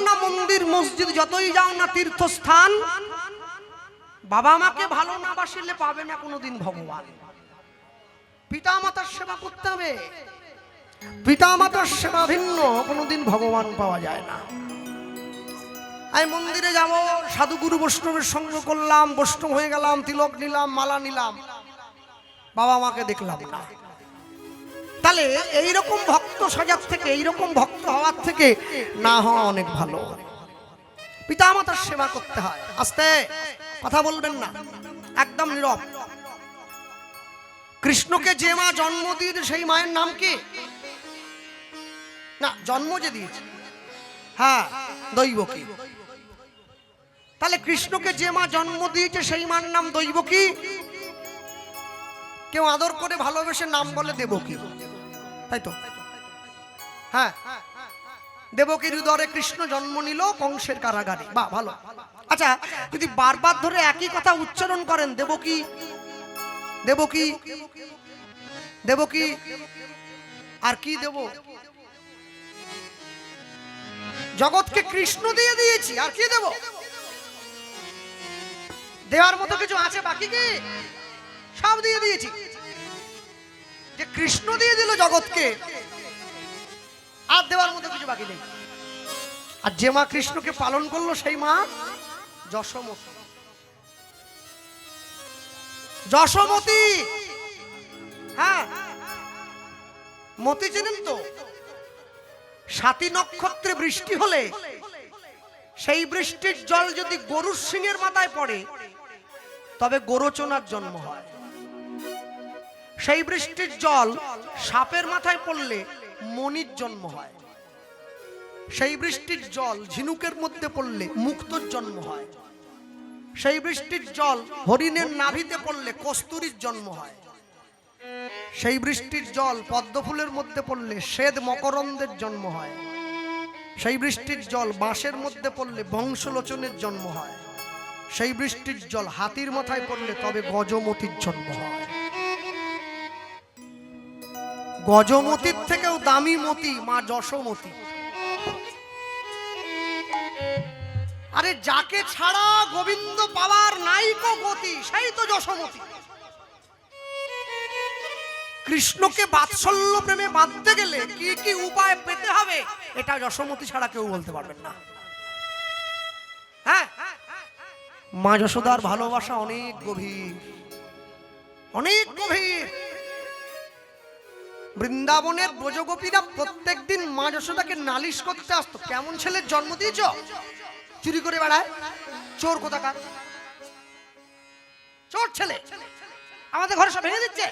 না মন্দির মসজিদ, যতই যাও না তীর্থস্থান, বাবা মাকে ভালো না বাসিলে পাবে না কোনোদিন ভগবান। পিতা মাতার সেবা করতে হবে, পিতা মাতার সেবা ভিন্ন কোনোদিন ভগবান পাওয়া যায় না। আমি মন্দিরে যাব, সাধুগুরু বৈষ্ণবের সঙ্গ করলাম, বৈষ্ণব হয়ে গেলাম, তিলক নিলাম, মালা নিলাম, বাবা মাকে দেখলাম না। তাহলে এইরকম ভক্ত সাজার থেকে, এইরকম ভক্ত হওয়ার থেকে না হওয়া অনেক ভালো। পিতা মাতার সেবা করতে হয়। আস্তে কথা বলবেন না, একদম নীরব। কৃষ্ণকে যে মা জন্ম দিয়েছে সেই মায়ের নাম কি? না, জন্ম যে দিয়েছে, হ্যাঁ, দৈবকী। তাহলে কৃষ্ণকে যে মা জন্ম দিয়েছে সেই মার নাম দৈবকী। কেউ আদর করে ভালোবেসে নাম বলে দেবকী, তাই তো? হ্যাঁ, দেবকীর উদরে কৃষ্ণ জন্ম নিল কংসের কারাগারে। বাহ, ভালো। আচ্ছা, যদি বারবার ধরে একই কথা উচ্চারণ করেন, দেবকী দেবকী দেবকী, আর কি দেব? জগৎকে কৃষ্ণ দিয়ে দিয়েছি, আর কি দেব? দেওয়ার মতো কিছু আছে বাকি কি? সব দিয়ে দিয়েছি। যে কৃষ্ণ দিয়ে দিল জগৎকে, আর দেওয়ার মতো কিছু বাকি নেই। আর যে মা কৃষ্ণকে পালন করলো সেই মা যশোমতী। যশোমতী, হ্যাঁ, মতি চেনেন তো? সাতী নক্ষত্রে বৃষ্টি হলে সেই বৃষ্টির জল যদি গরুর সিংহের মাথায় পড়ে তবে গোরচনার জন্ম হয়। সেই বৃষ্টির জল সাপের মাথায় পড়লে মণির জন্ম হয়। সেই বৃষ্টির জল ঝিনুকের মধ্যে পড়লে মুক্তোর জন্ম হয়। সেই বৃষ্টির জল হরিণের নাভিতে পড়লে কস্তুরীর জন্ম হয়। সেই বৃষ্টির জল পদ্মফুলের মধ্যে পড়লে শ্বেত মকরন্দের জন্ম হয়। সেই বৃষ্টির জল বাঁশের মধ্যে পড়লে বংশলোচনের জন্ম হয়। সেই বৃষ্টির জল হাতির মাথায় পড়লে তবে গজমতির জন্ম হয়। গজমতির থেকেও দামি মতি মা যশোমতী। আরে যাকে ছাড়া গোবিন্দ পাওয়ার নাইকো গতি, সেই তো যশোমতী। কৃষ্ণকে বাৎসল্য প্রেমে বাঁধতে গেলে কি কি উপায় পেতে হবে, এটা যশোমতী ছাড়া কেউ বলতে পারবেন না। হ্যাঁ, মা যশোদার ভালোবাসা অনেক গভীর, অনেক গভীর। বৃন্দাবনের ব্রজগোপীরা প্রত্যেকদিন মা যশোদাকে নালিশ করতে আসতো, কেমন ছেলের জন্ম দিয়েছ, চুরি করে বেড়ায়, চোর কোথাকার, চোর ছেলে, আমাদের ঘরে সব ভেঙে দিচ্ছে,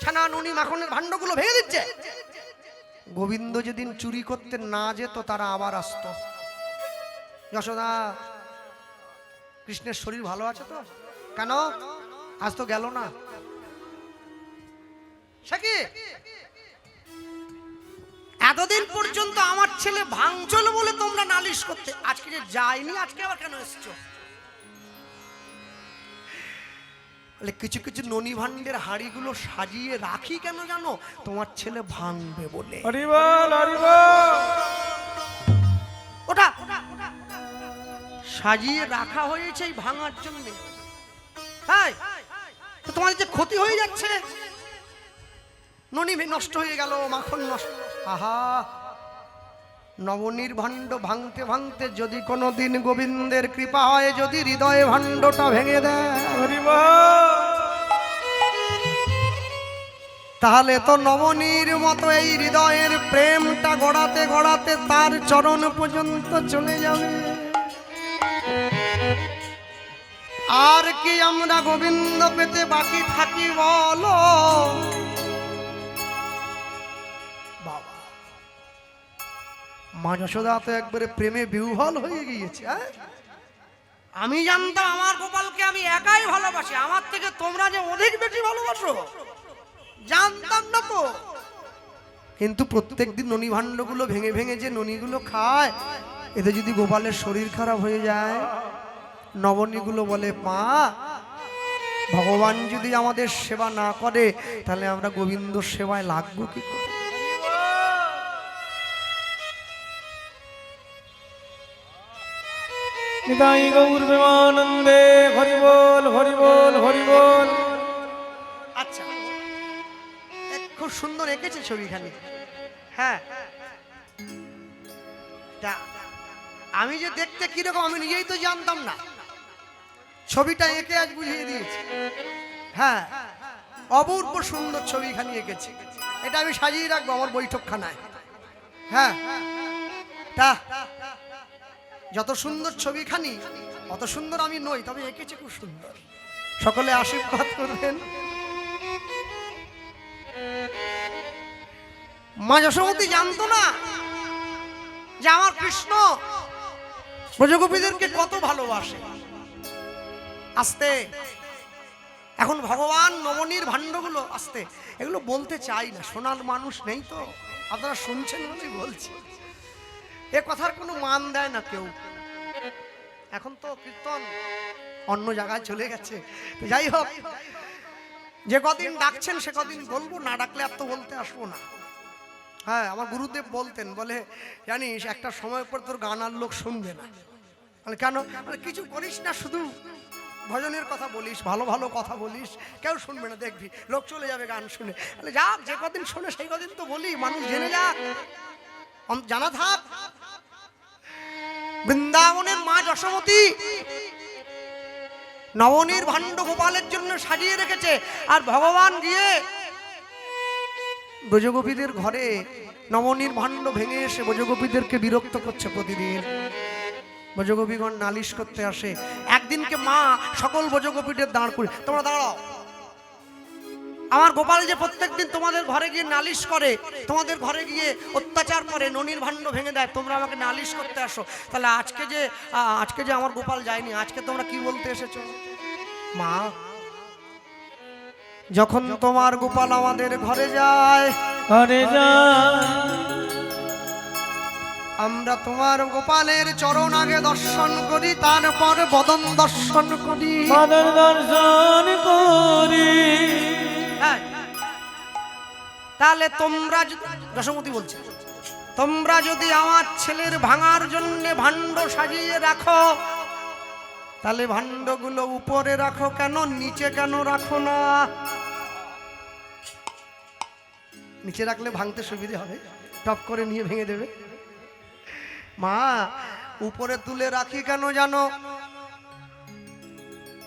ছানা নুনি মাখনের ভাণ্ডগুলো ভেঙে দিচ্ছে। গোবিন্দ যেদিন চুরি করতে না যেত তারা আবার আসতো, যশোদা কৃষ্ণের শরীর ভালো আছে তো? কেন আজ তো গেল না? এতদিন পর্যন্ত আমার ছেলে ভাঙচল বলে তোমরা নালিশ করতে, আজকে যে যায়নি, আজকে আবার কেন এসছো? কিছু কিছু ননি ভাণ্ডের হাড়িগুলো সাজিয়ে রাখি কেন জানো? তোমার ছেলে ভাঙবে বলে। ওটা সাজিয়ে রাখা হয়েছে এই ভাঙার জন্য। হ্যাঁ, তোমার যে ক্ষতি হয়ে যাচ্ছে, ননি নষ্ট হয়ে গেল, মাখন নষ্ট। আহা, নবনীর ভাণ্ড ভাঙতে ভাঙতে যদি কোনোদিন গোবিন্দের কৃপা হয়, যদি হৃদয়ে ভাণ্ডটা ভেঙে দেয়, তাহলে তো নবনীর মতো এই হৃদয়ের প্রেমটা গড়াতে গড়াতে তার চরণ পর্যন্ত চলে যাবে। আর কি আমরা গোবিন্দ পেতে বাকি থাকি বলো? বাবা, মা যশোদা তো একবারে প্রেমে বিহ্বল হয়ে গিয়েছে। আমি জানতাম আমার গোপালকে আমি একাই ভালোবাসি, আমার থেকে তোমরা যে অধিক বেশি ভালোবাসো জানতাম না তো। কিন্তু প্রত্যেকদিন ননি ভাণ্ডগুলো ভেঙে ভেঙে যে ননিগুলো খায়, এতে যদি গোপালের শরীর খারাপ হয়ে যায়, নবনীগুলো বলে, মা ভগবান যদি আমাদের সেবা না করে তাহলে আমরা গোবিন্দ সেবায় লাগবো কি করে? নিতাই গৌর প্রেমানন্দে হরি বল হরি বল হরি বল। আচ্ছা, খুব সুন্দর এঁকেছে ছবিখানি। হ্যাঁ, আমি যে দেখতে কিরকম আমি নিজেই তো জানতাম না, ছবিটা এঁকে আজ বুঝিয়ে দিয়েছে। হ্যাঁ, অপূর্ব সুন্দর ছবিখানি এঁকেছে। এটা আমি সাজিয়ে রাখবো আমার বৈঠকখানায়। হ্যাঁ, তা যত সুন্দর ছবিখানি অত সুন্দর আমি নই, তবে এঁকেছে খুব সুন্দর। সকলে আশীর্বাদ করবেন। মা যশোমতী জানতো না যে আমার কৃষ্ণ ব্রজগোপীদেরকে কত ভালোবাসে। আস্তে এখন ভগবান নবনীর ভাণ্ডগুলো আস্তে এগুলো বলতে চাই না, শোনার মানুষ নেই তো, আপনারা শুনছেন বলেই বলছি। এ কথার কোনো মান দেয় না কেউ। এখন তো কীর্তন অন্য জায়গায় চলে গেছে। যাই হোক, যে কদিন ডাকছেন সে কদিন বলবো, না ডাকলে আর তো বলতে আসবো না। হ্যাঁ, আমার গুরুদেব বলতেন, বলে জানিস একটা সময় পর তোর গান আর লোক শুনবে না। মানে কেন? মানে কিছু করিস না, শুধু ভজনের কথা বলিস, ভালো ভালো কথা বলিস, কেউ শুনবে না, দেখবি লোক চলে যাবে গান শুনে। তাহলে যাক, যে কদিন শোনে সেই কদিন তো বলি, মানুষ জেনে যাক, জানা থাক। বৃন্দাবনের মা যশোমতী নবনীর ভাণ্ড গোপালের জন্য সাজিয়ে রেখেছে, আর ভগবান গিয়ে ব্রজগোপীদের ঘরে নবনীর ভাণ্ড ভেঙে এসে ব্রজগোপীদেরকে বিরক্ত করছে। প্রতিদিন ব্রজগোপীগণ নালিশ করতে আসে। একদিনকে মা সকল ব্রজগোপীদের দাঁড় করে, তোমরা দাঁড়াও, আমার গোপাল যে প্রত্যেকদিন তোমাদের ঘরে গিয়ে নালিশ করে, তোমাদের ঘরে গিয়ে অত্যাচার করে, ননির ভাণ্ড ভেঙে দেয়, তোমরা আমাকে নালিশ করতে আসো। তাহলে আজকে যে আমার গোপাল যায়নি, আজকে তোমরা কি বলতে এসেছো? মা, যখন তোমার গোপাল আমাদের ঘরে যায়, আমরা তোমার গোপালের চরণ আগে দর্শন করি, তারপর বদন দর্শন করি, বদন দর্শন করি। তাহলে তোমরা, যশোমতী বলছে, তোমরা যদি আমার ছেলের ভাঙার জন্য ভাণ্ড সাজিয়ে রাখো, তাহলে ভাণ্ডগুলো উপরে রাখো কেন, নিচে কেন রাখো না? নিচে রাখলে ভাঙতে সুবিধে হবে, টপ করে নিয়ে ভেঙে দেবে। মা, উপরে তুলে রাখি কেন জানো?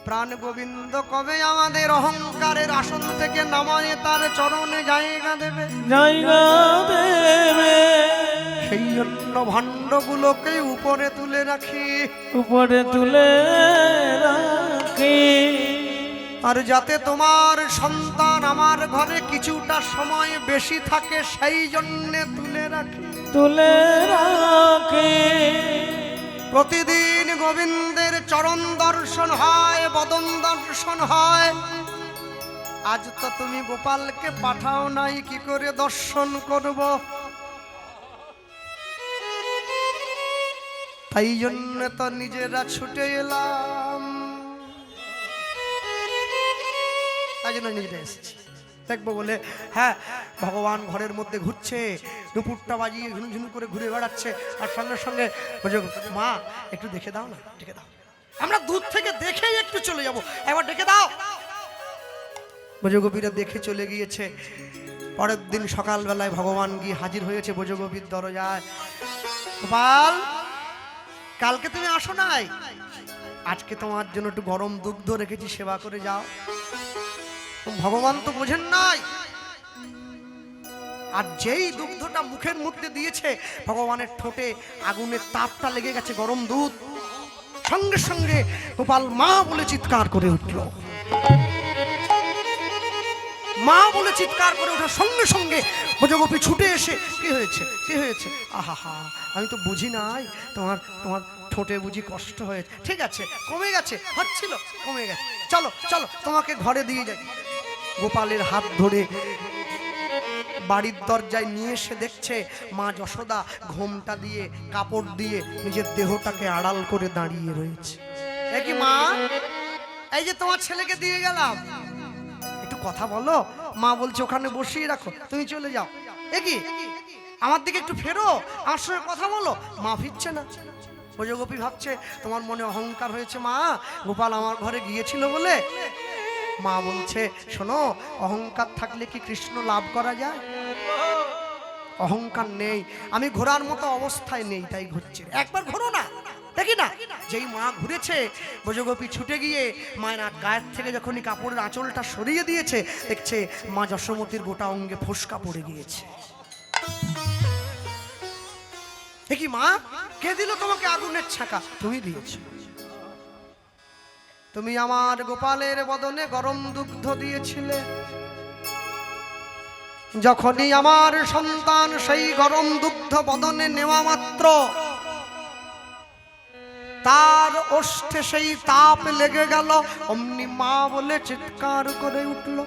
প্রাণ গোবিন্দ কবে আমাদের অহংকারের আসন থেকে নামায়ে তার চরণে জায়গা দেবে, জায়গা দেবে। সেই জন্য ভাণ্ডগুলোকে উপরে তুলে রাখি, উপরে তুলে রাখি। আর যাতে তোমার সন্তান আমার ঘরে কিছুটা সময় বেশি থাকে, সেই জন্য তুলে রাখি, তুলে রাখি। প্রতিদিন গোবিন্দের চরণ দর্শন হয়, বদন দর্শন হয়। আজ তো তুমি গোপালকে পাঠাও নাই, কি করে দর্শন করব? তাই জন্য তো নিজেরা ছুটে এলাম, তাই জন্য নিজেরা এসেছি দেখবো বলে। হ্যাঁ, ভগবান ঘরের মধ্যে ঘুরছে, দুপুরটা বাজিয়ে ঝুনঝুন করে ঘুরে বেড়াচ্ছে, আর সঙ্গে সঙ্গে বলছে, মা একটু দেখে দাও না, ডেকে দাও, আমরা দূর থেকে দেখেই একটু চলে যাব, একবার ডেকে দাও। ব্রজগোপীরা দেখে চলে গিয়েছে। পরের দিন সকালবেলায় ভগবান গিয়ে হাজির হয়েছে ব্রজগোপীর দরজায়। গোপাল, কালকে তুমি আসো নাই, আজকে তোমার জন্য একটু গরম দুগ্ধ রেখেছি, সেবা করে যাও। ভগবান তো বোঝেন নাই, আর যেই দুগ্ধটা মুখের মধ্যে দিয়েছে, ভগবানের ঠোঁটে আগুনের তাপটা লেগে গেছে, গরম দুধ। সঙ্গে সঙ্গে গোপাল মা বলে চিৎকার করে উঠল। মা বলে চিৎকার করে ওঠার সঙ্গে সঙ্গে ব্রজগোপী ছুটে এসে, কি হয়েছে, কি হয়েছে? আহা, আমি তো বুঝি নাই, তোমার তোমার ঠোঁটে বুঝি কষ্ট হয়েছে। ঠিক আছে, কমে গেছে, হচ্ছিল, কমে গেছে, চলো চলো তোমাকে ঘরে দিয়ে যাই। গোপালের হাত ধরে বাড়ির দরজায় নিয়ে এসে দেখছে মা যশোদা ঘোমটা দিয়ে, কাপড় দিয়ে নিজের দেহটাকে আড়াল করে দাঁড়িয়ে রয়েছে। এ কি মা, এই যে তোমার ছেলেকে দিয়ে গেলাম, একটু কথা বলো। মা বলছে ওখানে বসিয়ে রাখো, তুমি চলে যাও। এ কি, আমার দিকে একটু ফেরো, আমার সঙ্গে কথা বলো। মা ফিরছে না। ব্রজগোপী ভাবছে তোমার মনে অহংকার হয়েছে মা, গোপাল আমার ঘরে গিয়েছিল বলে। মা বলছে শোনো, অহংকার থাকলে কি কৃষ্ণ লাভ করা যায়? অহংকার নেই, আমি ঘোরার মতো অবস্থায় নেই, তাই ঘুরছে। একবার ঘোরো না, দেখি না। যেই মা ঘুরেছে, ব্রজগোপী ছুটে গিয়ে মায়ের গায়ের থেকে যখনই কাপড়ের আঁচলটা সরিয়ে দিয়েছে, দেখছে মা যশোমতীর গোটা অঙ্গে ফোস্কা পড়ে গিয়েছে। দেখি মা, কে দিল তোমাকে আগুনের ছাকা? তুমি দিয়েছো। তুমি আমার গোপালের বদনে গরম দুগ্ধ দিয়েছিলে। যখনই আমার সন্তান সেই গরম দুগ্ধ বদনে নেওয়া মাত্র তার ওষ্ঠে সেই তাপ লেগে গেল, অমনি মা বলে চিৎকার করে উঠল।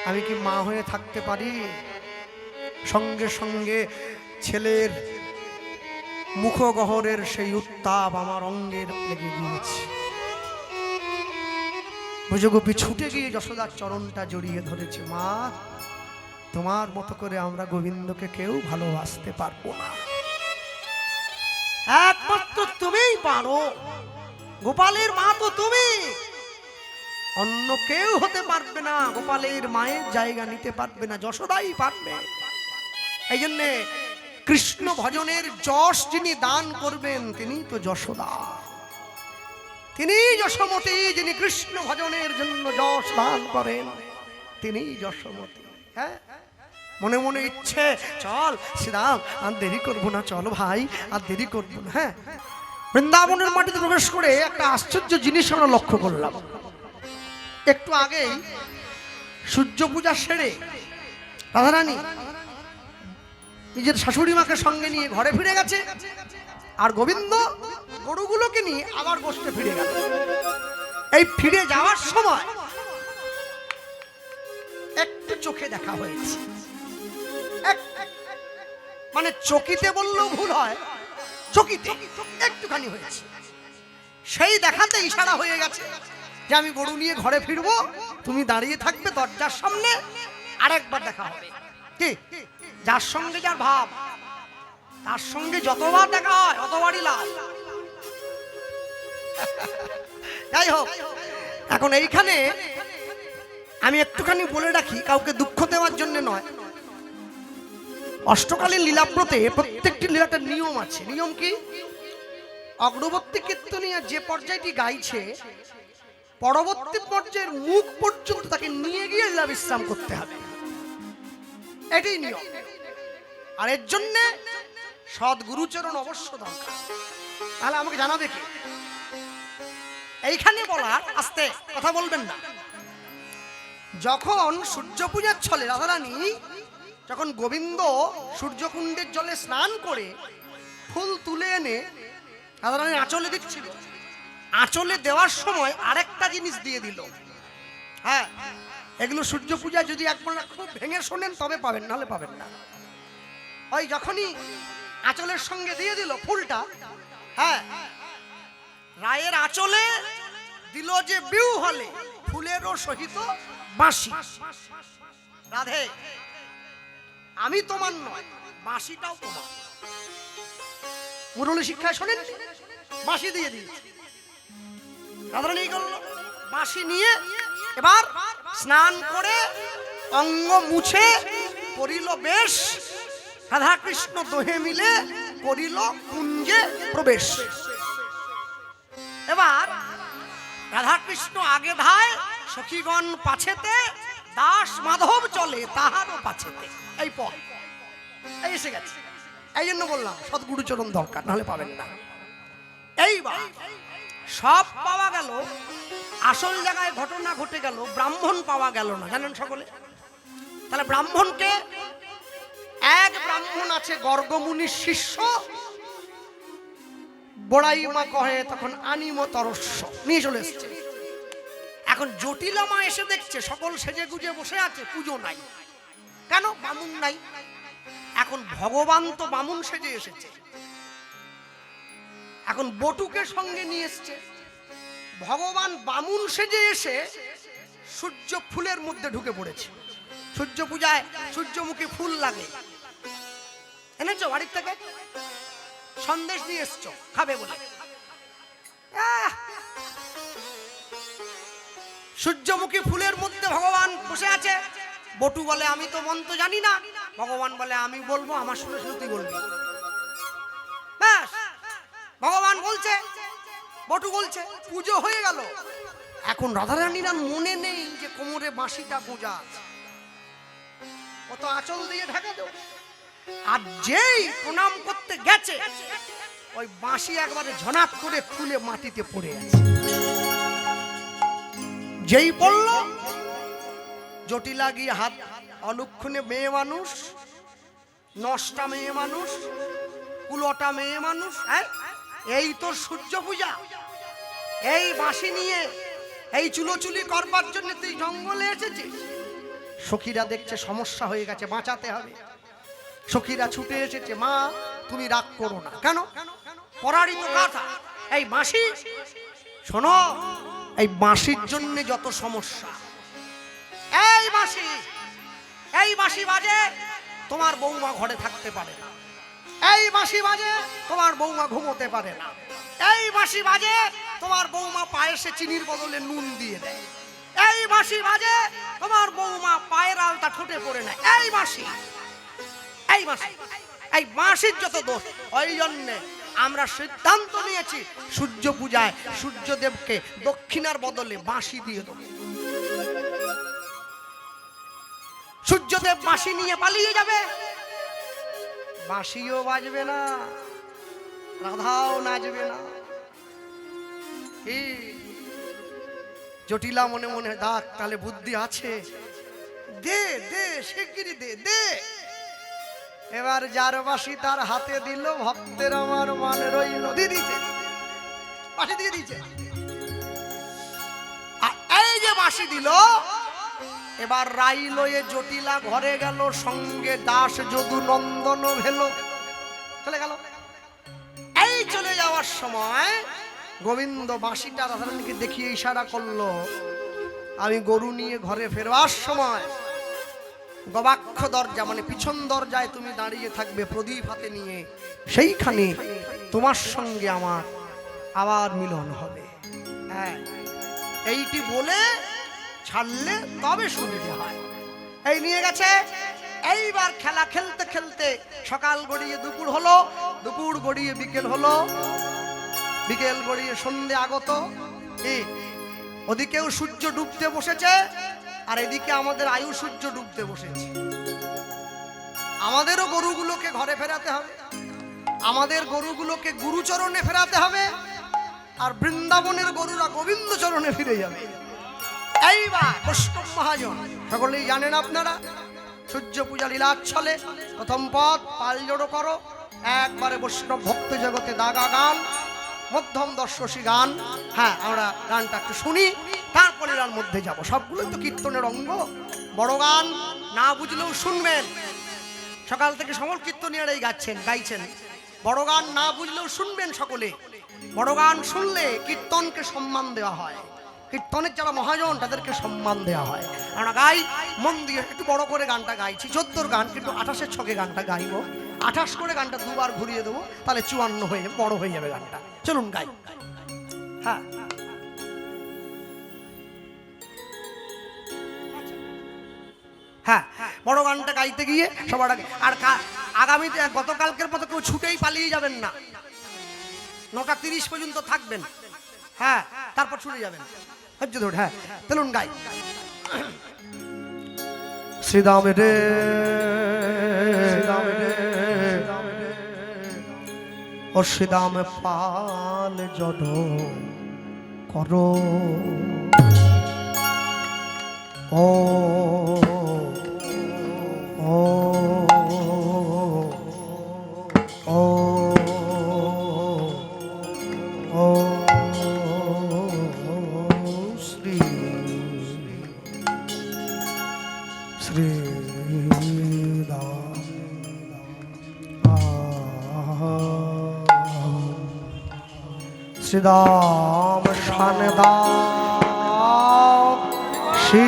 আমি কি মা হয়ে থাকতে পারি? সঙ্গে সঙ্গে ছেলের মুখগহ্বরের সেই উত্তাপ আমার অঙ্গের লেগে গিয়েছে। ব্রজগোপী ছুটে গিয়ে যশোদার চরণটা জড়িয়ে ধরেছে। মা, তোমার মতো করে আমরা গোবিন্দকে কেউ ভালোবাসতে পারবো না, একমাত্র তুমিই পারো। গোপালের মা তো তুমি, অন্য কেউ হতে পারবে না। গোপালের মায়ের জায়গা নিতে পারবে না, যশোদাই পারবে। এই জন্যে কৃষ্ণ ভজনের যশ যিনি দান করবেন তিনি তো যশোদা, তিনি যশোমতী। যিনি কৃষ্ণ ভজনের জন্য যশ দান করেন তিনি যশোমতী। হ্যাঁ, মনে মনে ইচ্ছে, চল শ্রীরাম, আর দেরি করবো না, চল ভাই, আর দেরি করবো না। হ্যাঁ, বৃন্দাবনের মাটিতে প্রবেশ করে একটা আশ্চর্য জিনিস আমরা লক্ষ্য করলাম। একটু আগেই সূর্য পূজা সেরে রাধারানী নিজের শাশুড়ি মাকে সঙ্গে নিয়ে ঘরে ফিরে গেছে, আর গোবিন্দ গরুগুলোকে নিয়ে আবার বসতে ফিরে গেল। এই ফিরে যাওয়ার সময় একটু চোখে দেখা হয়েছে, মানে চকিতে বললেও ভুল হয়, চকিতে একটুখানি হয়েছে। সেই দেখাতে ইশারা হয়ে গেছে যে আমি গরু নিয়ে ঘরে ফিরবো, তুমি দাঁড়িয়ে থাকবে দরজার সামনে, আরেকবার দেখা হবে। কি, যার সঙ্গে যার ভাব, তার সঙ্গে যতবার দেখা হয় অতবারই লাভ। যাই হোক, এখন এইখানে আমি একটুখানি বলে রাখি, কাউকে দুঃখ দেওয়ার জন্য নয়। অষ্টকালীন লীলাব্রতে প্রত্যেকটি লীলাটার নিয়ম আছে। নিয়ম কি? অগ্রবর্তী কীর্তনিয়া যে পর্যায়টি গাইছে, পরবর্তী পর্যায়ের মুখ পর্যন্ত তাকে নিয়ে গিয়ে লীলা বিশ্রাম করতে হবে, এটাই নিয়ম। আর এর জন্য সদ্গুরুচরণ অবশ্য দরকার। তাহলে আমাকে জানাবে কি? এইখানে বলার, আস্তে কথা বলবেন না। যখন সূর্য পূজার ছলে রাধারানী যখন গোবিন্দ সূর্যকুণ্ডের জলে স্নান করে ফুল তুলে এনে রাধারানী আঁচলে দিচ্ছিল, আঁচলে দেওয়ার সময় আরেকটা জিনিস দিয়ে দিল। হ্যাঁ, এগুলো সূর্য পূজা যদি একবার খুব ভেঙে শোনেন তবে পাবেন, নাহলে পাবেন না। ওই যখনই আঁচলের সঙ্গে দিয়ে দিল ফুলটা, হ্যাঁ, রায়ের আঁচলে দিল যে বিউ হলে ফুলেরও সহিত বাঁশি। রাধে, আমি তোমার নয়, বাঁশিটাও তোমার। মুরলী শিক্ষায় শোনেন, বাঁশি দিয়ে দিয়েছে। রাধারানী করল বাঁশি নিয়ে, এবার স্নান করে অঙ্গ মুছে করিল বেশ, রাধা কৃষ্ণ দোহে মিলে করিল কুঞ্জে প্রবেশ। এবার রাধা কৃষ্ণ আগে ধায়, সখীগণ পাছেতে, দাস মাধব চলে তাহারও পাছেতে। এই পথ এই এসে গেছে। এই জন্য বললাম সদ্গুরুচরণ দরকার, নাহলে পাবেন না। এইবার সব পাওয়া গেল, আসল জায়গায় ঘটনা ঘটে গেল, ব্রাহ্মণ পাওয়া গেল না, জানেন সকলে। তাহলে ব্রাহ্মণকে, এক ব্রাহ্মণ আছে গর্গমুনির শিষ্য, বড়াই মা কহে তখন আনিম তরস্য নিয়ে চলে এসছে। এখন জটিলা মা এসে দেখছে সকল সেজে গুজে বসে আছে, পুজো নাই। কেন? বামুন নাই। এখন ভগবান তো বামুন সেজে এসেছে, এখন বটুকে সঙ্গে নিয়ে এসছে। ভগবান বামুন সেজে এসে সূর্য ফুলের মধ্যে ঢুকে পড়েছে। সূর্য পূজায় সূর্যমুখী ফুল লাগে, এনেছো বাড়ির থেকে? সন্দেশ নিয়ে এসছো খাবে বলে। সূর্যমুখী ফুলের মধ্যে ভগবান বসে আছে। বটু বলে আমি তো মন্ত্র জানি না। ভগবান বলে আমি বলবো, আমার শুনে শুনে তুই বলবি। ব্যাস, ভগবান বলছে, বটু বলছে, পুজো হয়ে গেল। এখন রাধারানীর মনে নেই যে কোমরে বাঁশিটা গোজা আছে, ও তো আঁচল দিয়ে ঢাকা দেব। আর যেই প্রণাম করতে গেছে, ওই বাঁশি একবারে ঝনাত করে খুলে মাটিতে পড়ে আছে। যেই পড়ল, জটিলা গিয়ে হাত, অলক্ষণে মেয়ে মানুষ, নষ্টা মেয়ে মানুষ, কুলটা মেয়ে মানুষ, এই তো সূর্য পূজা। এই বাঁশি নিয়ে এই চুলোচুলি করবার জন্য তুই জঙ্গলে এসেছিস। সখীরা দেখছে সমস্যা হয়ে গেছে, বাঁচাতে হবে। সখীরা ছুটে এসেছে, মা তুমি রাগ করো না। কেন? পরারই তো কথা এই বাঁশি। শোনো, এই বাঁশির জন্য যত সমস্যা। এই বাঁশি, এই বাঁশি বাজে তোমার বৌমা ঘরে থাকতে পারে না। এই বাঁশি বাজে তোমার বৌমা ঘুমোতে পারে না। এই বাঁশি বাজে তোমার বৌমা পায়েসে চিনির বদলে নুন দিয়ে দেয়। এই বাঁশি বাজে তোমার বৌমা পায়ের আলতা ঠোঁটে পড়ে না। এই বাঁশি, এই বাঁশি, এই বাঁশির যত দোষ। ওই জন্যে আমরা সিদ্ধান্ত নিয়েছি সূর্য পূজায় সূর্যদেবকে দক্ষিণার বদলে বাঁশি দিয়ে দেব। সূর্যদেব বাঁশি নিয়ে পালিয়ে যাবে, বাঁশিও বাজবে না, রাধাও নাচবে না। জটিলা মনে মনে ডাক, তাহলে বুদ্ধি আছে, দে দে শিগগিরি দে দে। এবার যার বাঁশি তার হাতে দিল, ভক্তের আমার মান রইল। দিয়ে দিয়েছে, বাঁশি দিয়ে দিয়েছে। এই যে বাঁশি দিল, এবার রাই লয়ে জটিলা ঘরে গেল, সঙ্গে দাস যদু নন্দন ভেল। চলে গেল। এই চলে যাওয়ার সময় গোবিন্দ বাঁশিটা রাধারানীকে দেখিয়ে ইশারা করলো, আমি গরু নিয়ে ঘরে ফেরবার সময় গবাক্ষ দরজা মানে পিছন দরজায় তুমি দাঁড়িয়ে থাকবে প্রদীপ হাতে নিয়ে, সেইখানে তোমার সঙ্গে আমার আবার মিলন হবে। হ্যাঁ, এইটি বলে ছাড়লে তবে সুবিধে হয়। এই নিয়ে গেছে। এইবার খেলা খেলতে খেলতে সকাল গড়িয়ে দুপুর হলো, দুপুর গড়িয়ে বিকেল হলো, বিকেল গড়িয়ে সন্ধে আগত। ওদিকেও সূর্য ডুবতে বসেছে, আর এদিকে আমাদের আয়ু সূর্য ডুবতে বসেছে। আমাদেরও গরুগুলোকে ঘরে ফেরাতে হবে, আমাদের গরুগুলোকে গুরুচরণে ফেরাতে হবে, আর বৃন্দাবনের গরুরা গোবিন্দ চরণে ফিরে যাবে। এইবার বৈষ্ণব মহাজন সকলেই জানেন আপনারা, সূর্য পূজা লীলাচ্ছলে প্রথম পদ পাল জড়ো করো, একবারে বৈষ্ণব ভক্ত জগতে দাগা গান, মধ্যম দর্শসী গান। হ্যাঁ, আমরা গানটা একটু শুনি, তারপরে এর মধ্যে যাব। সবগুলো তো কীর্তনের অঙ্গ। বড় গান না বুঝলেও শুনবেন, সকাল থেকে সমল কীর্তনীয়ারাই গাইছেন। বড় গান না বুঝলেও শুনবেন সকলে। বড় গান শুনলে কীর্তনকে সম্মান দেওয়া হয়, কীর্তনের যারা মহাজন তাদেরকে সম্মান দেওয়া হয়। আমরা গাই মন দিয়ে, একটু বড় করে গানটা গাইছি। 14 গান, কিন্তু 28-এর ছকে গানটা গাইবো। 28 করে গানটা দুবার ঘুরিয়ে দেবো, তাহলে 54 হয়ে যাবে, বড় হয়ে যাবে গানটা। চলুন গাই। হ্যাঁ, হ্যাঁ, বড় গানটা গাইতে গিয়ে সবার আগে, আর আগামীতে গতকালকের মতো কেউ ছুটেই পালিয়ে যাবেন না, 9:30 পর্যন্ত থাকবেন। হ্যাঁ, তারপর ছুটে যাবেন। হ্যাঁ, চলুন গাই। শ্রীদাম রে ও শ্রীদাম পাল জড করো, ও ও ও ও শ্রী শ্রী শ্রীদাম শানদা শ্রী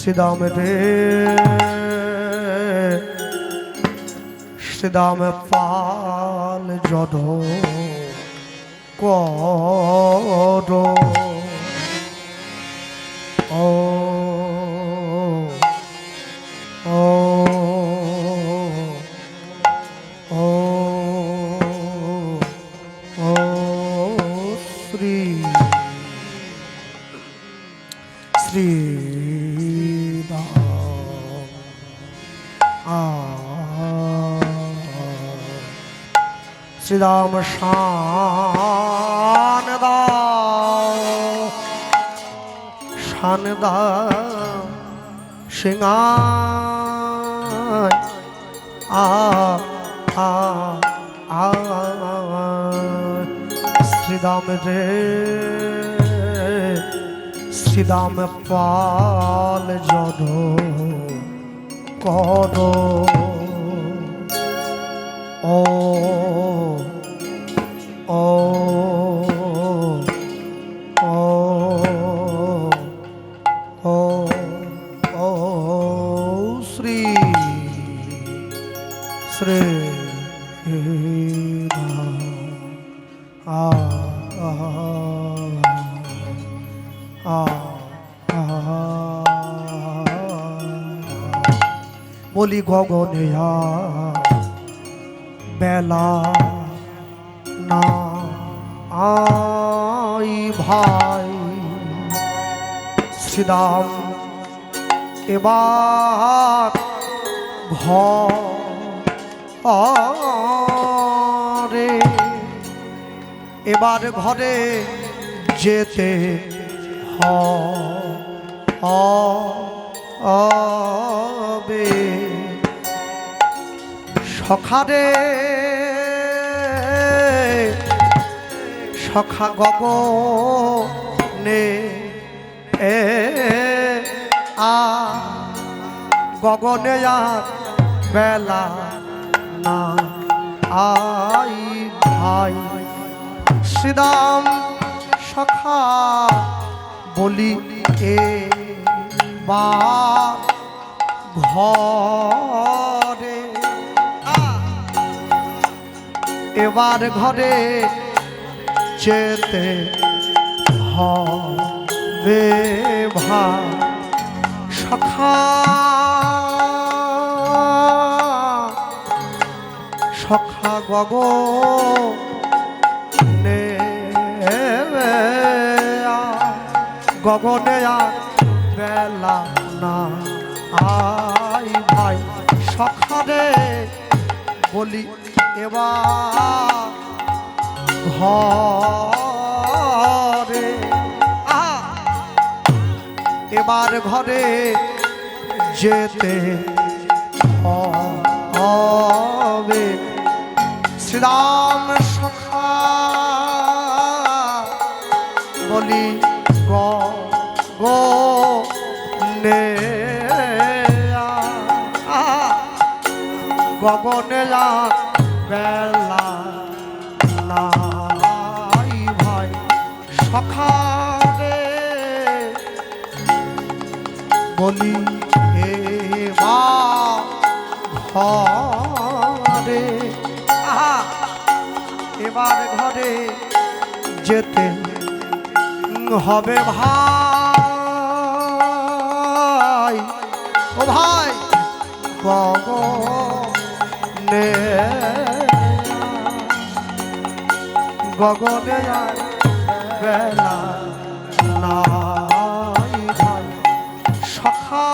শ্রীদাম রে শ্রীদাম পাল জড কর ও ও ও ও শ্রী শ্রী শ্রীরাম শান দাও শান দাও সিংহায় শ্রীরাম রে শ্রীরাম পাল জড কর ও ও ও ও ও শ্রী শ্রী বলি গগনে বেলা না আই ভাই শ্রীরাম এবার ঘরে এবার ঘরে যেতে হবে সখারে সখা গগনে গগনে আর বেলা না আই ভাই শ্রীরাম সখা বলি এবার ঘরে এবার ঘরে যেতে হবে ভাই সখা সখা গগনে গগনে বেলা না আই ভাই সখারে বলি এবার ঘরে এবার ঘরে যেতে হবে শ্রীরাম সখা বলি গগনে গগনে বেলা নাই ভাই সখা রে বলি ঘরে এবার ঘরে যেতে হবে ভাই ও ভাই গগনে গগনে বেলা নাই ভাই সখা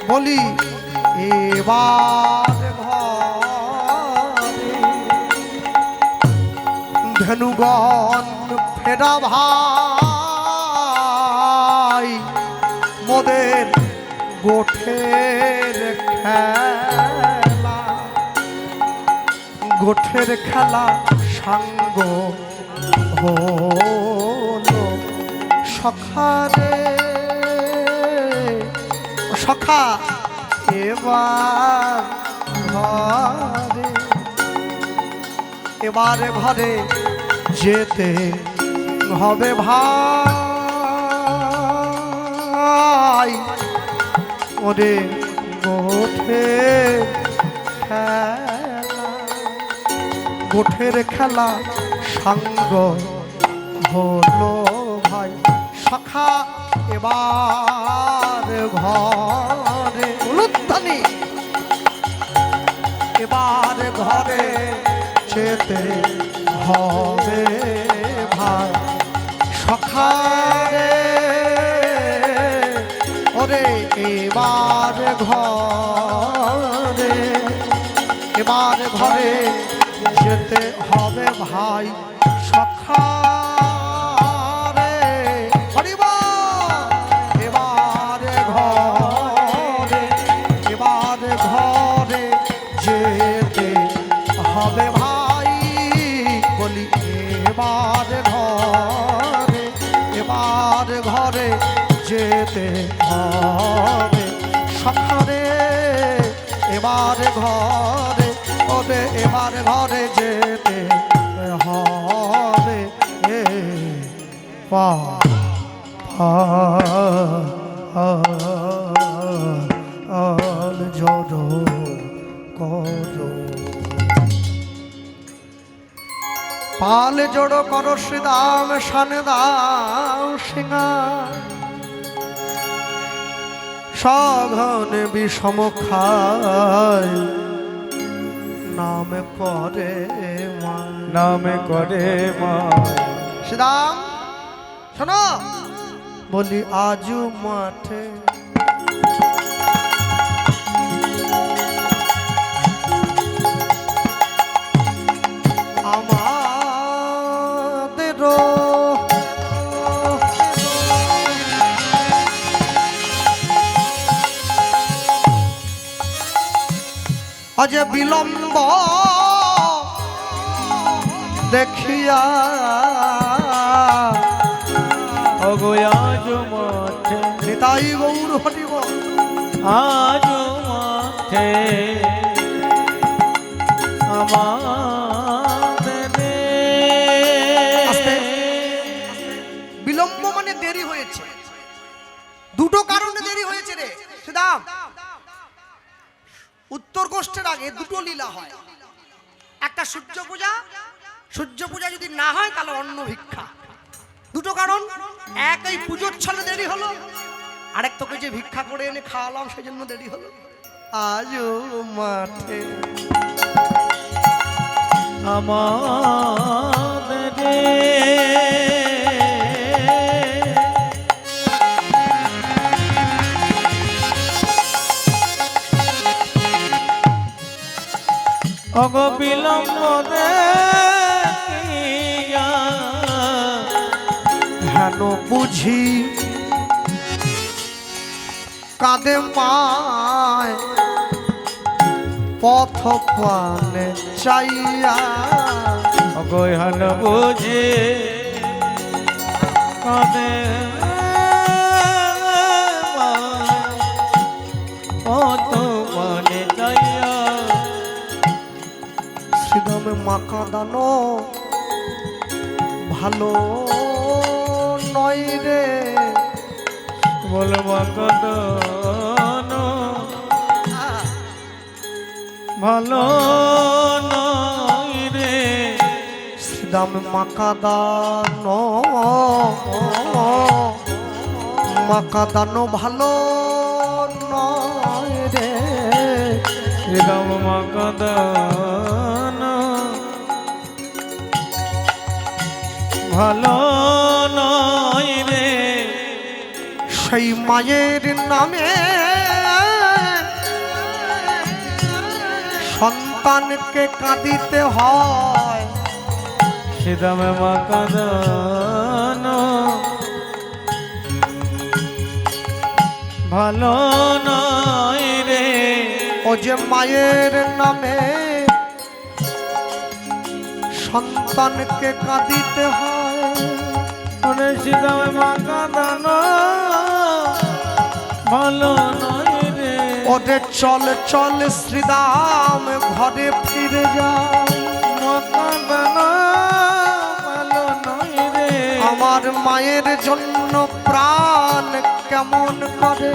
বলি এবার ঘরে ধনুগণ ফেরা ভাই মোদের গোঠের খেলা গোঠের খেলা সাঙ্গ হলো সখারে সখা এবার ঘরে এবার ঘরে যেতে হবে ভাই ওরে গোঠের খেলা সঙ্গ হলো ভাই সখা এবার ঘরে উলুধ্বনি এবার ঘরে যেতে হবে ভাই সখারে ওরে এবার ঘরে যেতে হবে ভাই সখারে এবার ঘরে যেতে হবে ভাই বলি এবার ঘরে যেতে হবে সখারে এবার ঘরে ওরে এবার ঘরে যেতে হবে জড়ো করো পাল জড়ো করো শ্রীদাম শানে দাও সিংহা সঘনে বিষম খায় নাম করে শ্রীদাম শোনো বলি আজু মাঠে আজ বিলম্ব দেখিয়া আজ মাঠে নিতাই গৌর হটিব আজ মাঠে আমাদের বিলম্ব মানে দেরি হয়েছে দুটো কারণে দেরি হয়েছে রে শ্রীদাম উত্তর গোষ্ঠের আগে দুটো লীলা হয় একটা সূর্য পূজা যদি না হয় তাহলে অন্ন ভিক্ষা দুটো কারণ এক এই পুজোর ছলে দেরি হলো আরেক তোকে যে ভিক্ষা করে এনে খাওয়ালাম সেই জন্য দেরি হলো আজও মাঠে আমাদের অগ বিলম্ব দেখিয়া হেন বুঝি কাঁদে মায় পথ পানে চাইয়া অগহন বুঝে কাঁদে পথ পানে চাইয়া শ্রীদামে মাকা দানো ভালো নয় রে বলবা কদন ভালো নয় রে শ্রীদামে মাকা দানো ভালো নয় রে শ্রীরাম মাকদন ভালো নয় রে সেই মায়ের নামে সন্তানকে কাঁদিতে হয় শ্রীরাম মাকদন ভালো নয় রে ও যে মায়ের নামে সন্তানকে কাঁদিতে হয় শ্রীরাম মাকদন ভালো নয় রে ওরে চল চল শ্রীদাম ঘরে ফিরে যায় মাকদন ভালো নয় রে আমার মায়ের জন্য প্রাণ কেমন করে,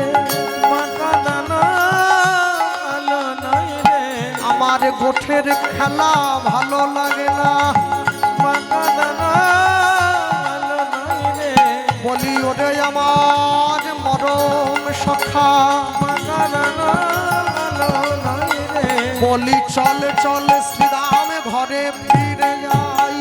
আমার গোঠের খেলা ভালো লাগে না, বলি ওরে আমার মরম সখা, বলি চল চল শ্রীরাম ঘরে ফিরে যাই,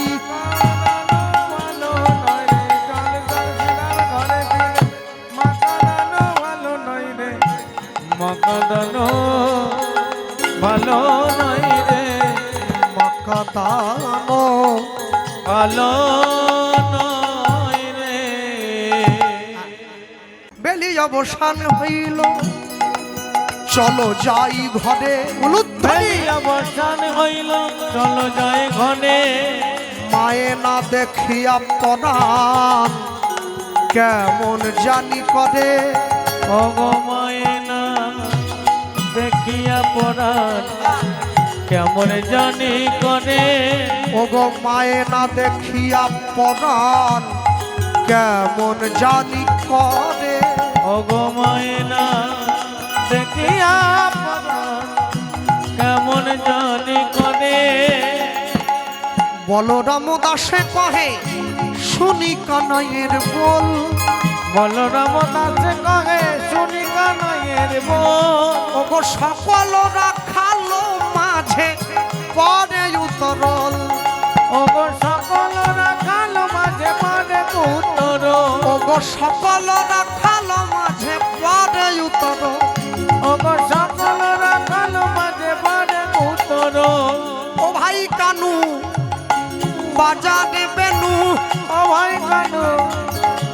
মকদানো ভালো নয় রে, মকদানো ভালো নয় রে। বেলি অবসান হইল চলো যাই ঘরে, উলুধ্বনি অবসান হইল চলো যাই ঘরে, মায়ে না দেখিয়া পরাণ কেমন জানি করে, ওগো মায়ে না দেখিয়া পরাণ কেমন জানি করে, ওগো মায়ে না দেখিয়া পরাণ কেমন জানি করে, ওগো মায়ে না দেখিয়া পরাণ কেমন জানি করে। বলরাম দাসে কহে শুনি কানাইয়ের বল, বলরাম দাসে কহে শুনি কানাইয়ের বল, ওগো সকলরা খালো মাঝে পরে উতরল, ওগো সকলরা খালো মাঝে পরে উত্তর, ওগো সকলরা খালো মাঝে পরে উতরল, ওগো সকলরা খালো মাঝে পরে উত্তর। ও ভাই কানু বাজারে বেনু, ও ভাই কানু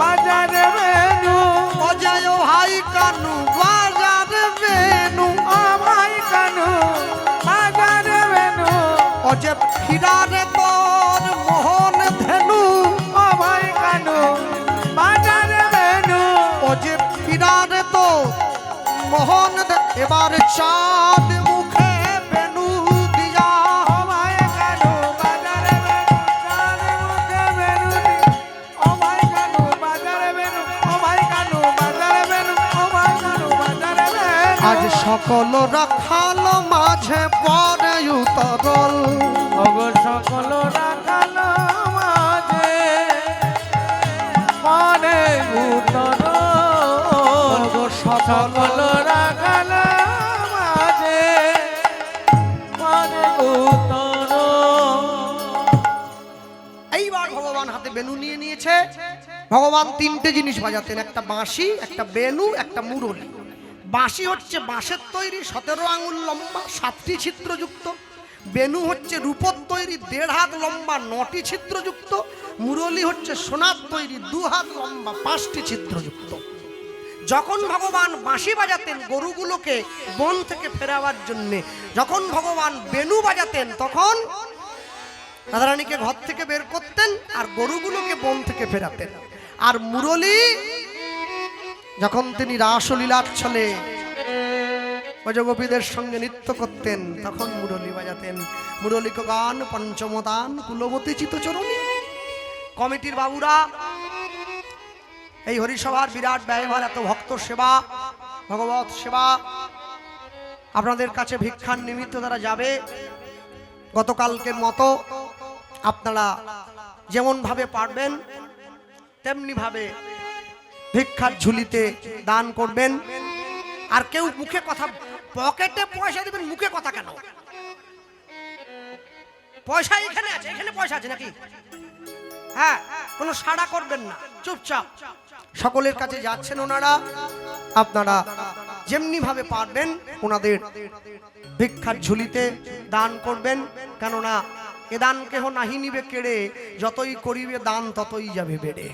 বাজারে বেনু, ও যায় ও ভাই কানু বাজারে বেনু, ও ভাই কানু বাজারে বেনু, ও যে ফিরারে তোর মোহন ধেনু, ও ভাই কানু বাজারে বেনু, ও যে ফিরারে তোর মোহন এবার চাঁদ মুখে বেনু দিয়া, ও ভাই কানু বাজারে বেনু, চাঁদ মুখে বেনু দি, ও ভাই কানু বাজারে বেনু, ও ভাই কানু বাজারে বেনু, ও ভাই কানু বাজারে বেনু। আজ সকল রাখালো মাঝে পরে উতরল, ওগো সকল রাখালো মাঝে পরে উত্তর, ওগো সকল সকল রাখালো মাঝে পরে উত্তর। এইবার ভগবান হাতে বেনু নিয়ে নিয়েছে। ভগবান তিনটে জিনিস বাজাতেন, একটা বাঁশি, একটা বেনু, একটা মুরলি। বাঁশি হচ্ছে বাঁশের তৈরি 17 আঙুল লম্বা 7টি ছিদ্রযুক্ত, বেনু হচ্ছে রূপোর তৈরি 1.5 হাত লম্বা 9টি ছিদ্রযুক্ত, মুরলি হচ্ছে সোনার তৈরি 2 হাত লম্বা 5টি ছিদ্রযুক্ত। যখন ভগবান বাঁশি বাজাতেন গরুগুলোকে বন থেকে ফেরাবার জন্যে, যখন ভগবান বেনু বাজাতেন তখন রাধারানীকে ঘর থেকে বের করতেন আর গরুগুলোকে বন থেকে ফেরাতেন। আর মুরলী যখন তিনি রাসলীলার ছলে ব্রজগোপীদের সঙ্গে নৃত্য করতেন তখন মুরলী বাজাতেন। মুরলীক গান পঞ্চমদান কুলবতী চিতচরণী। কমিটির বাবুরা এই হরিসভার বিরাট ব্যয়ভার, এত ভক্ত সেবা, ভগবত সেবা, আপনাদের কাছে ভিক্ষার নিমিত্ত তারা যাবে। গতকালকের মতো আপনারা যেমন ভাবে পারবেন তেমনি ভাবে ভিক্ষার ঝুলিতে দান করবেন। আর কেউ মুখে কথা, পকেটে পয়সা দিবেন, মুখে কথা কেন? পয়সা এখানে আছে, এখানে পয়সা আছে নাকি? হ্যাঁ, কোনো সাড়া করবেন না, চুপচাপ সকলের কাছে যাচ্ছেন ওনারা, আপনারা যেমনি ভাবে পারবেন ওনাদের ভিক্ষার ঝুলিতে দান করবেন। কেননা এ দান কেহ নাহি নিবে কেড়ে, যতই করিবে দান ততই যাবে বেড়ে।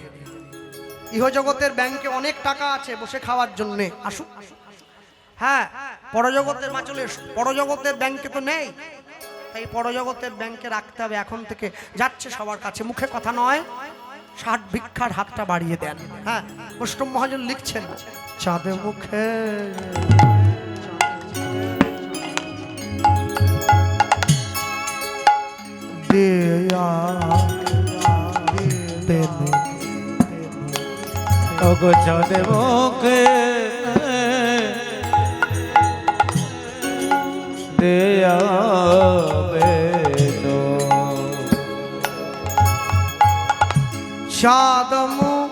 ইহজগতের ব্যাংকে অনেক টাকা আছে বসে খাওয়ার জন্যে, আসুক। হ্যাঁ, পরজগতের মাচলে পরজগতের ব্যাংকে তো নেই, তাই পরজগতের ব্যাংকে রাখতে হবে। এখন থেকে যাচ্ছে সবার কাছে, মুখে কথা নয়, 60 ভিক্ষার হাতটা বাড়িয়ে দেন। হ্যাঁ, বৈষ্ণব মহাজন লিখছেন, চাঁদ মুখে দেয়া ওগো চাঁদে মুখে দেয়া বেনো চাঁদ মুখ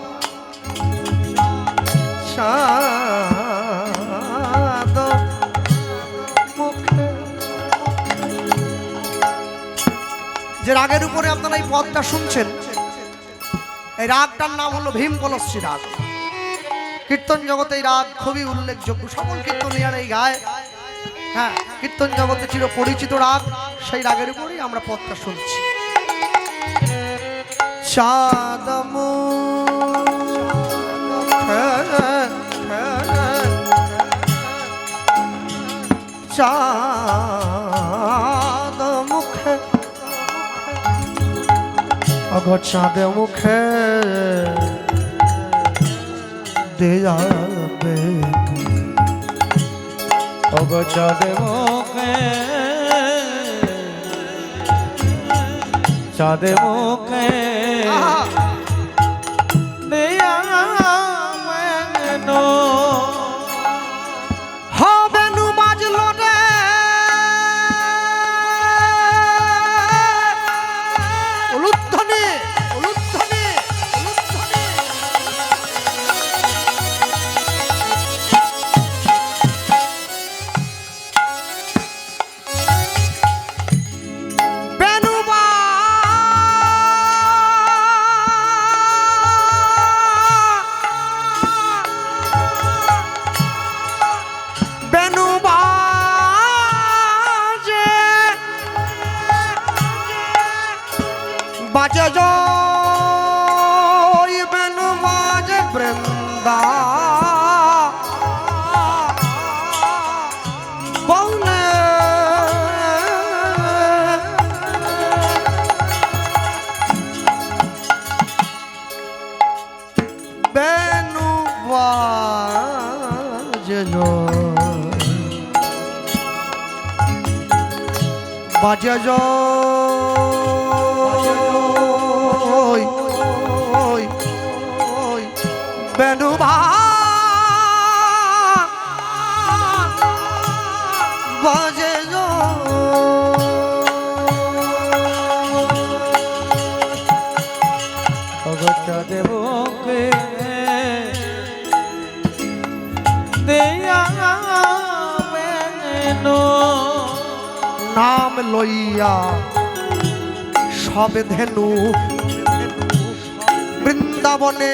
চাঁদ মুখে। যে রাগের উপরে আপনারা এই পদটা শুনছেন, এই রাগটার নাম হলো ভীম কলসী রাগ। কীর্তন জগতে এই রাগ খুবই উল্লেখযোগ্য, সকল কীর্তনিয়ার এই গায়। হ্যাঁ, কীর্তন জগতে চির পরিচিত রাগ, সেই রাগের উপরেই আমরা পদটা শুনছি। চাঁদ মুখে চাঁদ মুখে ওগো চাঁদ মুখে দেয়া বেনো ওগো চাঁদে মুখে চাঁদে মুখে দেয়া বেনো হবেনু বাজলো রে উলুধ্বনি উলুধ্বনি উলুধ্বনি। বেনু বেনু বাজে বাজে জয় বেনু বাজে বৃন্দা বনে বেনু বাজে বাজে জয় বেনু বাজে ওগো চাঁদে মুখে দেয়া বেনো নাম লইয়া সব ধেনু বৃন্দাবনে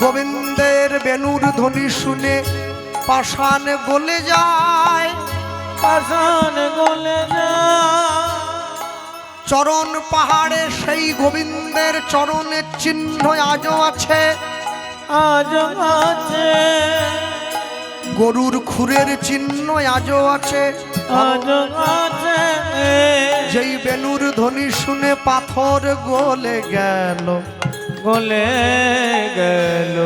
গোবিন্দের বেনুর ধ্বনি শুনে পাষাণ গলে যায়, পাষাণ গলে যায়। চরণ পাহাড়ে সেই গোবিন্দের চরণের চিহ্ন আজও আছে, আজও আছে গরুর খুরের চিহ্ন আজও আছে, আজও আছে। যেই বেনুর ধ্বনি শুনে পাথর গলে গেল, গলে গেল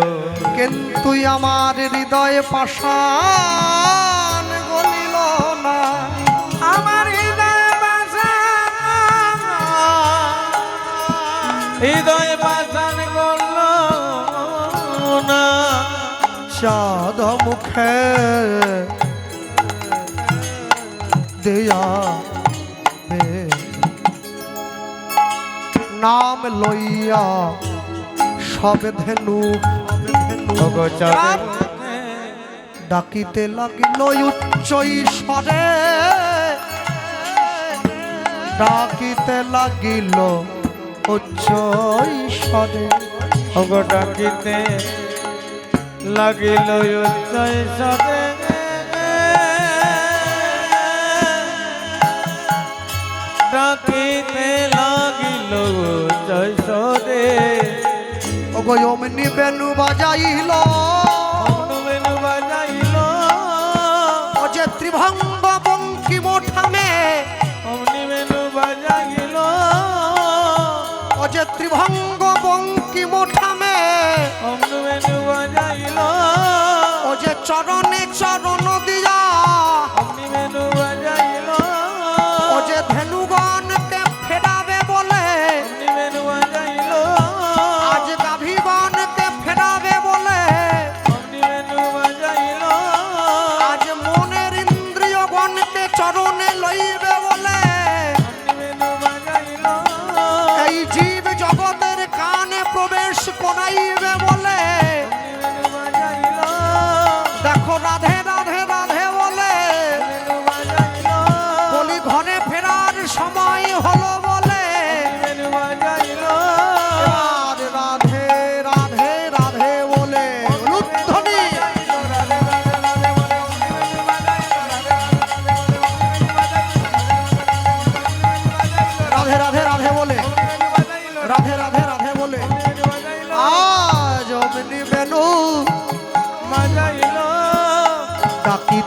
কিন্তু আমার হৃদয়ে পাষাণ গলিল না। আমার হৃদয় পাষাণ, হৃদয় পাষাণ গল না। চাঁদ মুখে দেয়া নাম লইয়া সব ধেনু ওগো চাঁদে মুখে ডাকিতে লাগিল উচ্চ ঈশ্বরে, ডাকিতে লাগিল উচ্চ ঈশ্বরে। ওগো ডাকিতে লাগিল উচ্চৈ সদে, ডাকিতে লাগিল উচ্চৈ সদে। ওগো অমনি বেনু বাজাইল, বেনু বাজাইল ও যে ত্রিভঙ্গ বঙ্কিম ঠামে, অমনি বেনু বাজাইল ও যে ত্রিভঙ্গ বঙ্কিম ঠামে, অমনি বেনু বাজাইল ও যে চরণে চরণ দিয়া, অমনি বেনু বাজাইল ও যে ধেনুগণকে ফেরাবে বলে, অমনি বেনু বাজাইল আজ গাভীগণকে ফেরাবে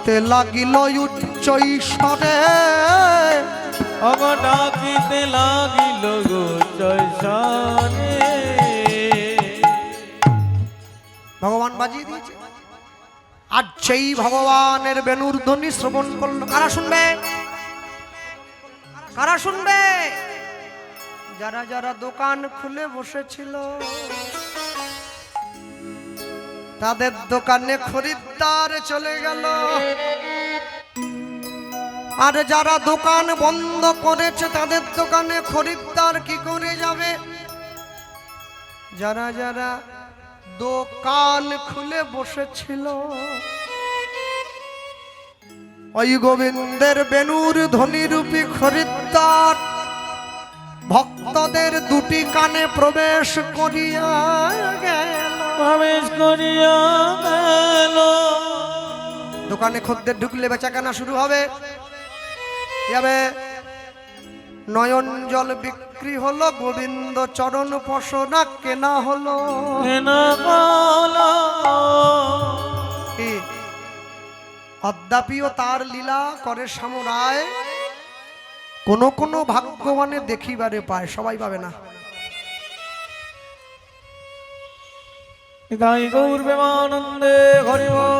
ডাকিতে লাগিল উচ্চ ঈশ্বরে অগ ডাকিতে লাগিল গো জয়সানে ভগবান বাজিয়ে দিয়েছে। আর সেই ভগবানের বেণুর ধ্বনি শ্রবণ করলো কারা শুনবে? কারা শুনবে? যারা যারা দোকান খুলে বসেছিল তাদের দোকানে খরিদ্দার চলে গেল, আর যারা দোকান বন্ধ করেছে তাদের দোকানে খরিদ্দার কি করে যাবে? যারা যারা দোকান খুলে বসেছিল ওই গোবিন্দের বেণুর ধ্বনিরূপী খরিদ্দার ভক্তদের দুটি কানে প্রবেশ করিয়া গেল। দোকানে খদ্দের ঢুকলে বেচাকেনা শুরু হবে, নয়ন জল বিক্রি হলো, গোবিন্দ চরণ পশনা কেনা হলো। অদ্যাপিও তার লীলা করে সামরায়, কোন কোন ভাগ্যবানে দেখিবারে পায়, সবাই পাবে না। গৌর প্রেমানন্দে হরি বল।